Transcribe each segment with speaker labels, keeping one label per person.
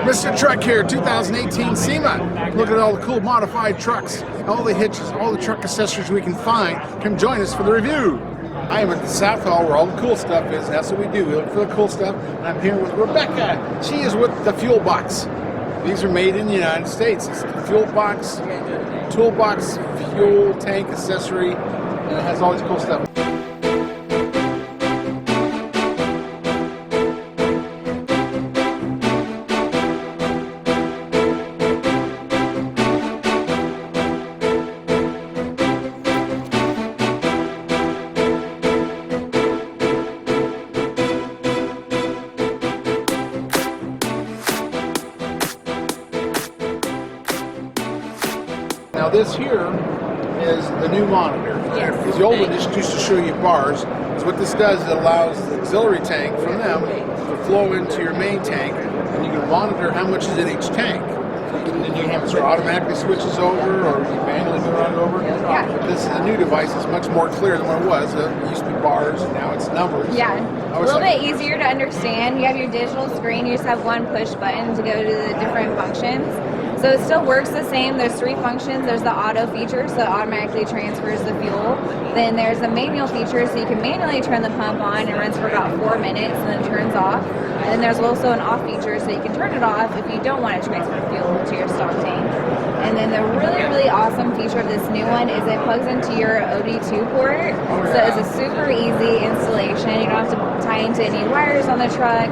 Speaker 1: Mr. Truck here, 2018 SEMA. Look at all the cool modified trucks, all the hitches, all the truck accessories we can find. Come join us for the review. I am at the South Hall where all the cool stuff is. That's what we do. We look for the cool stuff. And I'm here with Rebecca. She is with the Fuel Box. These are made in the United States. It's the Fuel Box, toolbox, fuel tank accessory, and it has all this cool stuff. Now this here is the new monitor.
Speaker 2: Yes.
Speaker 1: Because the old one just used to show you bars. Because what this does, it allows the auxiliary tank from them to flow into your main tank, and you can monitor how much is in each tank. And then you have it automatically switches over, or you manually go on over.
Speaker 2: Yeah.
Speaker 1: But this is a new device. It's much more clear than what it was. It used to be bars, and now it's numbers.
Speaker 2: Yeah, a little bit easier to understand. You have your digital screen. You just have one push button to go to the different functions. So it still works the same. There's three functions. There's the auto feature, so it automatically transfers the fuel. Then there's the manual feature, so you can manually turn the pump on. It runs for about 4 minutes and then turns off. And then there's also an off feature, so you can turn it off if you don't want to transfer fuel to your stock tank. And then the really awesome feature of this new one is it plugs into your OD2 port. So it's a super easy installation. You don't have to tie into any wires on the truck.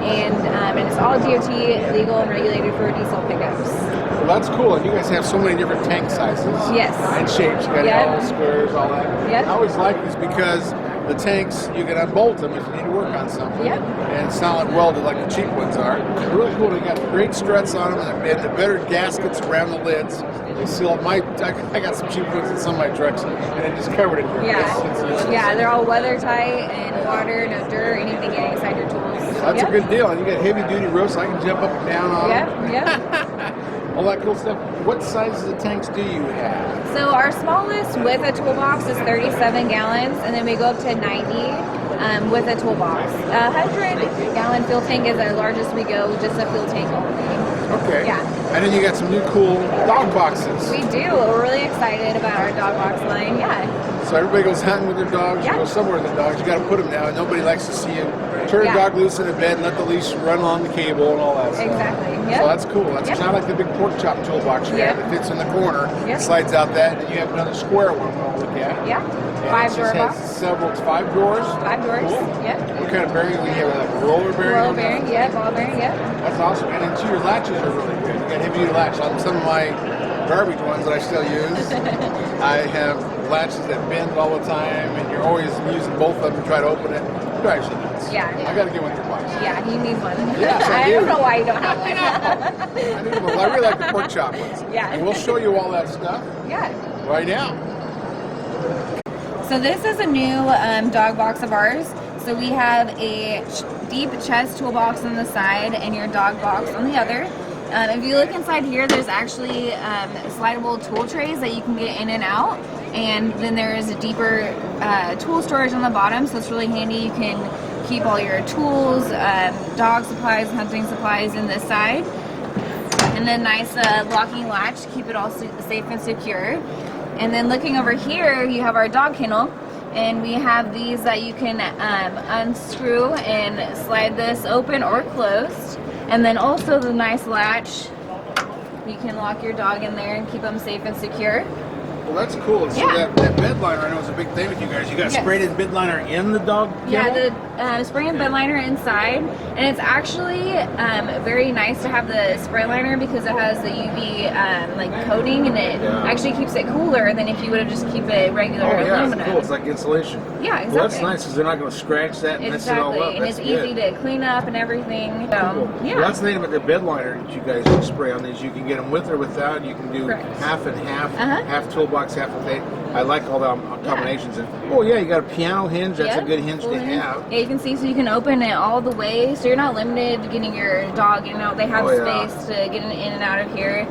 Speaker 2: And it's all DOT legal and regulated for diesel pickups.
Speaker 1: Well, that's cool. And you guys have so many different tank sizes.
Speaker 2: Yes.
Speaker 1: And shapes. You got all squares, all that.
Speaker 2: Yep.
Speaker 1: I always like this because the tanks, you can unbolt them if you need to work on something.
Speaker 2: Yep.
Speaker 1: And it's not welded like the cheap ones are. They're really cool. They got great struts on them and the better gaskets around the lids. They seal I got some cheap ones in some of my trucks and it just covered it.
Speaker 2: Yeah, they're all weather tight and water, no dirt, anything getting inside your tools.
Speaker 1: That's a good deal. And you got heavy duty ropes so I can jump up and down on them.
Speaker 2: Yep.
Speaker 1: All that cool stuff. What sizes of tanks do you have?
Speaker 2: So our smallest with a toolbox is 37 gallons, and then we go up to 90 with a toolbox. 100-gallon fuel tank is our largest we go, just a fuel tank only.
Speaker 1: Okay.
Speaker 2: Yeah.
Speaker 1: And then you got some new cool dog boxes.
Speaker 2: We do. We're really excited about our dog box line. Yeah.
Speaker 1: So everybody goes hunting with their dogs.
Speaker 2: Yeah.
Speaker 1: You go somewhere with their dogs. You got to put them down. Nobody likes to see you turn a dog loose in a bed and let the leash run along the cable and all that stuff.
Speaker 2: Exactly. Yep.
Speaker 1: So that's cool. That's kind of like the big pork chop toolbox you have. It fits in the corner. It slides out that, and then you have another square one we'll look at.
Speaker 2: Yeah.
Speaker 1: And
Speaker 2: 5-door box.
Speaker 1: It's 5 doors.
Speaker 2: 5 doors.
Speaker 1: Cool.
Speaker 2: Yep.
Speaker 1: What kind of bearing do you have? Like a roller bearing?
Speaker 2: Roller bearing. Yeah. Ball bearing. Yep.
Speaker 1: That's awesome. And then too, your latches are really good. You got heavy duty latches. On some of my garbage ones that I still use, I have latches that bend all the time, and you're always using both of them to try to open it. It drives you nuts.
Speaker 2: Yeah.
Speaker 1: I got to get one of your boxes.
Speaker 2: Yeah, he needs one.
Speaker 1: Yes, I do.
Speaker 2: don't know why you don't have one.
Speaker 1: I need one. I really like the pork chop ones.
Speaker 2: Yeah.
Speaker 1: And we'll show you all that stuff right now.
Speaker 2: So this is a new dog box of ours. So we have a deep chest toolbox on the side and your dog box on the other. If you look inside here, there's actually slidable tool trays that you can get in and out. And then there is a deeper tool storage on the bottom, so it's really handy. You can keep all your tools, dog supplies, hunting supplies in this side. And then nice locking latch to keep it all safe and secure. And then looking over here, you have our dog kennel. And we have these that you can unscrew and slide this open or closed. And then also the nice latch. You can lock your dog in there and keep them safe and secure.
Speaker 1: Well, that's cool. So that bed liner, I know, is a big thing with you guys. You got sprayed in bed liner in the dog kennel?
Speaker 2: Yeah, the spray and bed liner inside. And it's actually very nice to have the spray liner because it has the UV like coating, and it actually keeps it cooler than if you would have just keep it regular aluminum.
Speaker 1: It's cool. It's like insulation.
Speaker 2: Yeah, exactly.
Speaker 1: Well, that's nice because they're not going to scratch that and mess it all up.
Speaker 2: And it's easy to clean up and everything. So,
Speaker 1: cool. Well, that's the thing about the bed liner that you guys can spray on these. You can get them with or without. You can do half and half, half toolbox, half with eight. I like all the combinations. And you got a piano hinge. That's a good hinge to have.
Speaker 2: Yeah, you can see, so you can open it all the way, so you're not limited to getting your dog in and out. They have space to get in and out of here.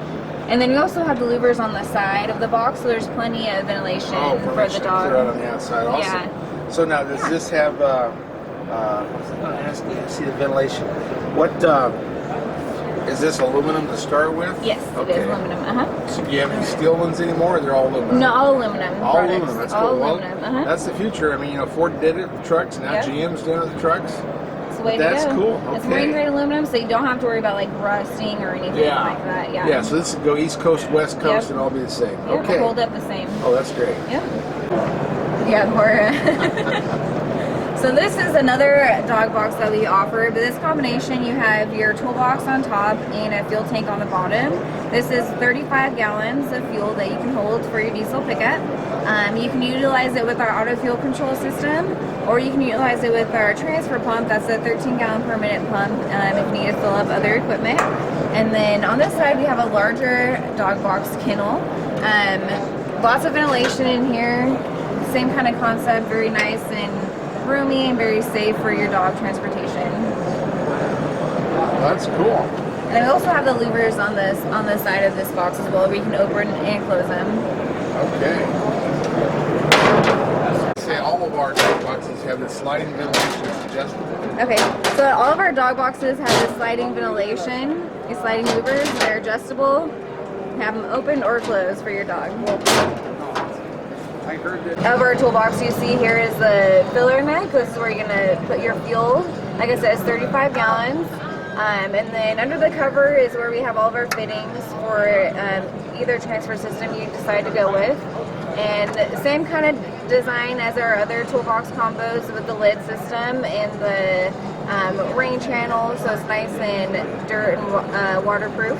Speaker 2: And then you also have the louvers on the side of the box, so there's plenty of ventilation for the dog.
Speaker 1: Right on the outside. Awesome.
Speaker 2: Yeah.
Speaker 1: So now, does this have? See the ventilation. What Is this aluminum to start with?
Speaker 2: Yes, it is aluminum.
Speaker 1: So do you have any steel ones anymore, or they're all aluminum?
Speaker 2: No, all aluminum.
Speaker 1: All
Speaker 2: products.
Speaker 1: aluminum. That's
Speaker 2: all
Speaker 1: cool.
Speaker 2: aluminum.
Speaker 1: Well, that's the future. I mean, you know, Ford did it with trucks, now GM's doing it with trucks.
Speaker 2: That's the way to go.
Speaker 1: That's cool.
Speaker 2: It's
Speaker 1: Okay.
Speaker 2: marine grade aluminum, so you don't have to worry about like rusting or anything like that. Yeah.
Speaker 1: Yeah. So this would go East Coast, West Coast, and all be the same.
Speaker 2: Yep,
Speaker 1: Okay.
Speaker 2: hold up the same.
Speaker 1: Oh, that's great.
Speaker 2: Yep. Yeah, more. So this is another dog box that we offer, but this combination, you have your toolbox on top and a fuel tank on the bottom. This is 35 gallons of fuel that you can hold for your diesel pickup. You can utilize it with our auto fuel control system, or you can utilize it with our transfer pump. That's a 13 gallon per minute pump if you need to fill up other equipment. And then on this side, we have a larger dog box kennel. Lots of ventilation in here. Same kind of concept, very nice and roomy and very safe for your dog transportation.
Speaker 1: That's cool.
Speaker 2: And we also have the louvers on the side of this box as well, where you can open and close them.
Speaker 1: Okay. Say all of our dog boxes have this sliding ventilation that's adjustable.
Speaker 2: Okay, so all of our dog boxes have this sliding ventilation, these sliding louvers. They're adjustable. Have them open or closed for your dog. Of our toolbox, you see here is the filler neck. This is where you're gonna put your fuel. Like I said, it's 35 gallons. And then under the cover is where we have all of our fittings for either transfer system you decide to go with. And same kind of design as our other toolbox combos with the lid system and the rain channel, so it's nice and dirt and waterproof.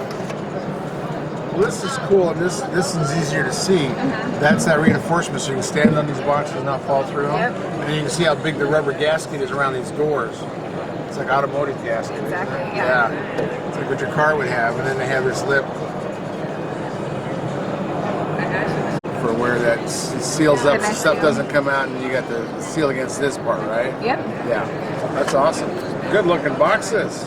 Speaker 1: Well, this is cool, and this is easier to see. That's that reinforcement, so you can stand on these boxes and not fall through them.
Speaker 2: Yep.
Speaker 1: And then you can see how big the rubber gasket is around these doors. It's like automotive gasket.
Speaker 2: Exactly,
Speaker 1: isn't it?
Speaker 2: yeah.
Speaker 1: It's like what your car would have, and then they have this lip for where that seals up so stuff doesn't come out, and you got the seal against this part, right?
Speaker 2: Yep.
Speaker 1: Yeah, that's awesome. Good looking boxes.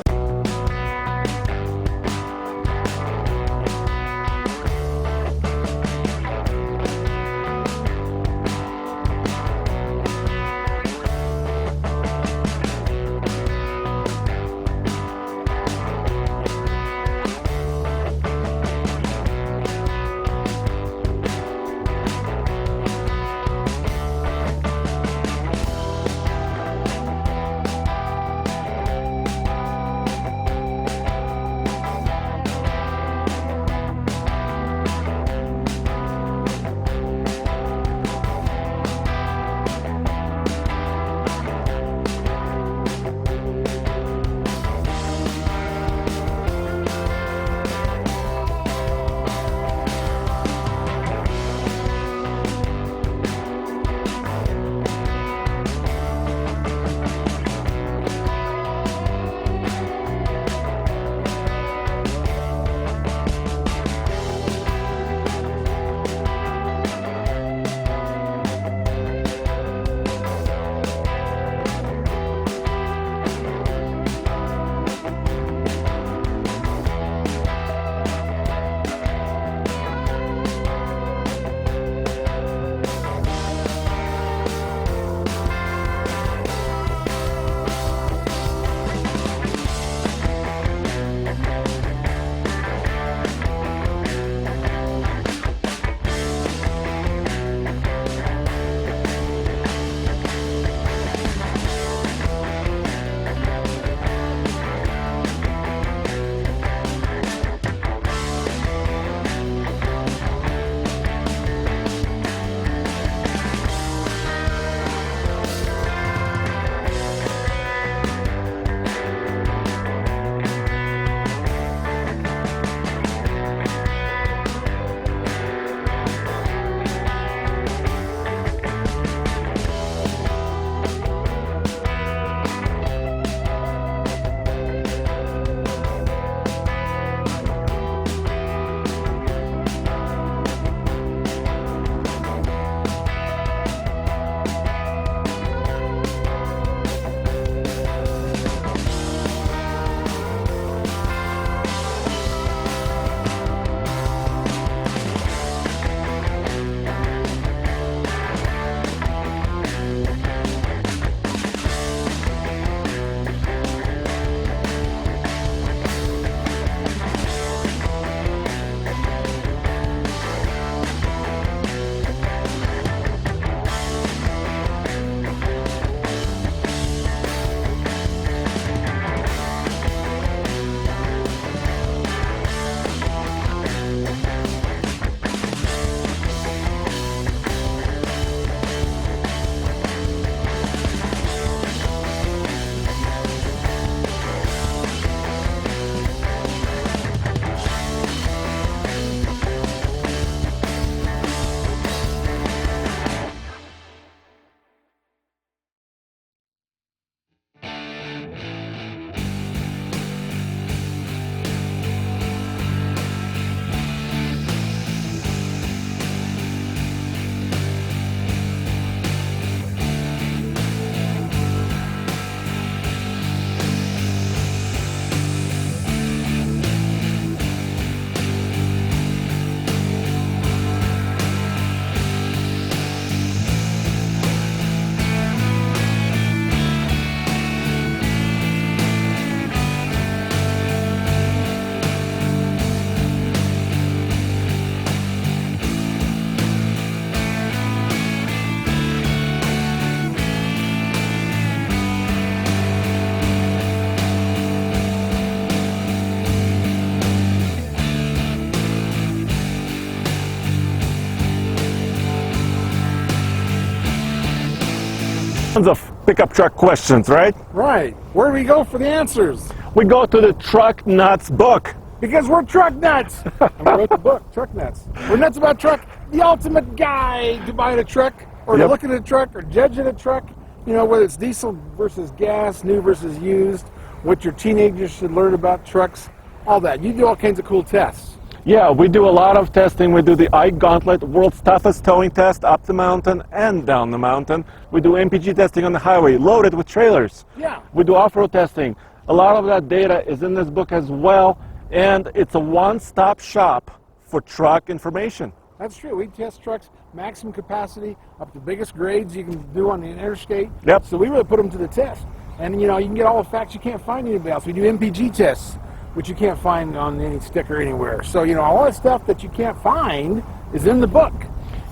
Speaker 3: Tons of pickup truck questions, right?
Speaker 1: Right. Where do we go for the answers?
Speaker 3: We go to the Truck Nuts book.
Speaker 1: Because we're truck nuts. And we wrote the book, Truck Nuts. We're nuts about truck, the ultimate guide to buying a truck, or to
Speaker 3: Yep.
Speaker 1: looking at a truck, or judging a truck. You know, whether it's diesel versus gas, new versus used, what your teenagers should learn about trucks, all that. You do all kinds of cool tests.
Speaker 3: Yeah, we do a lot of testing. We do the iGauntlet, world's toughest towing test, up the mountain and down the mountain. We do MPG testing on the highway, loaded with trailers.
Speaker 1: Yeah.
Speaker 3: We do off-road testing. A lot of that data is in this book as well, and it's a one-stop shop for truck information.
Speaker 1: That's true. We test trucks, maximum capacity, up to biggest grades you can do on the interstate.
Speaker 3: Yep.
Speaker 1: So we really put them to the test. And, you know, you can get all the facts you can't find anywhere else. We do MPG tests, which you can't find on any sticker anywhere. So, you know, all that stuff that you can't find is in the book.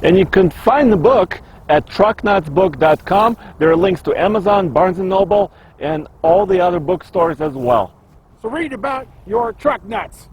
Speaker 3: And you can find the book at trucknutsbook.com. There are links to Amazon, Barnes & Noble, and all the other bookstores as well.
Speaker 1: So read about your truck nuts.